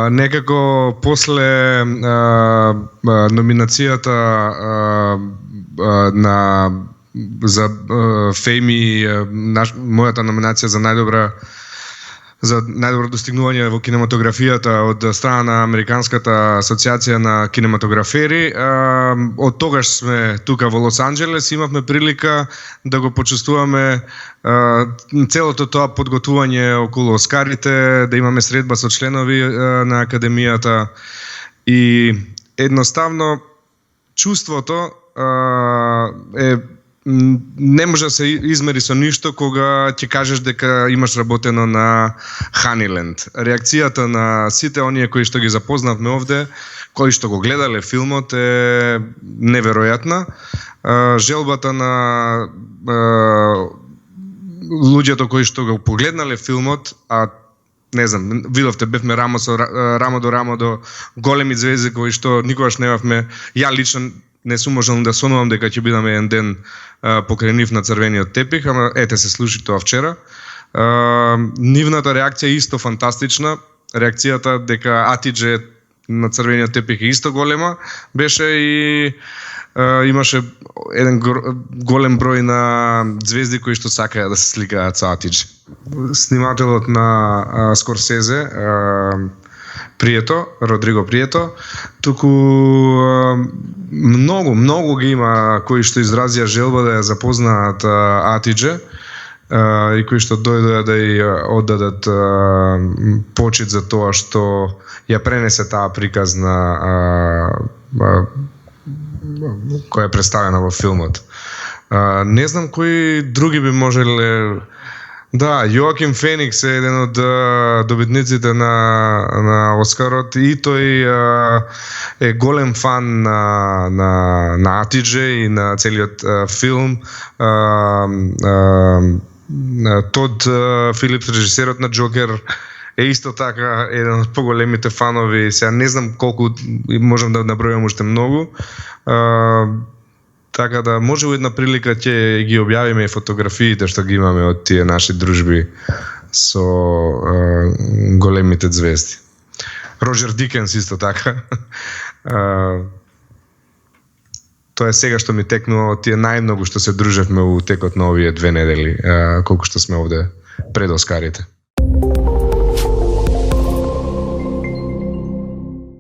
некако после номинацијата за Феми, мојата номинација за најдобро достигнување во кинематографијата од страна на Американската асоциација на кинематографери. Од тогаш сме тука во Лос Анџелес, имавме прилика да го почувствуваме целото тоа подготвување околу Оскарите, да имаме средба со членови на Академијата и едноставно чувството е не може да се измери со ништо кога ќе кажеш дека имаш работено на Ханиленд. Реакцијата на сите оние кои што ги запознавме овде, кои што го гледале филмот е неверојатна. Желбата на луѓето кои што го погледнале филмот, не знам, видовте, бевме рамо до рамо до големи звезди кои што никогаш не бевме. Ја лично не сум можел да сонувам дека ќе бидаме еден ден покрај нив на црвениот тепих, ама ете се случи тоа вчера. Нивната реакција е исто фантастична. Реакцијата дека Атидже на црвениот тепих е исто голема беше и имаше еден голем број на звезди кои што сакаја да се сликаат со Атидже. Снимателот на Скорсезе, Родриго Прието, туку многу ги има кои што изразија желба да ја запознаат Атидже и кои што дојдоа да ја оддадат почит за тоа што ја пренесе таа приказна која е представена во филмот. Не знам кои други би можеле. Да, Јоаким Феникс е еден од добитниците на Оскарот и тој е голем фан на Атидже и на целиот филм. Тод Филипс, режисерот на Джокер, е исто така еден од поголемите фанови. Сега не знам колку, можам да набројам уште многу. Така да може во една прилика ќе ги објавиме и фотографиите што ги имаме од тие наши дружби со големите звезди. Роџер Дикенс исто така. Тоа е сега што ми текнува од тие најмногу што се дружевме у текот на овие 2 недели, колку што сме овде пред Оскарите.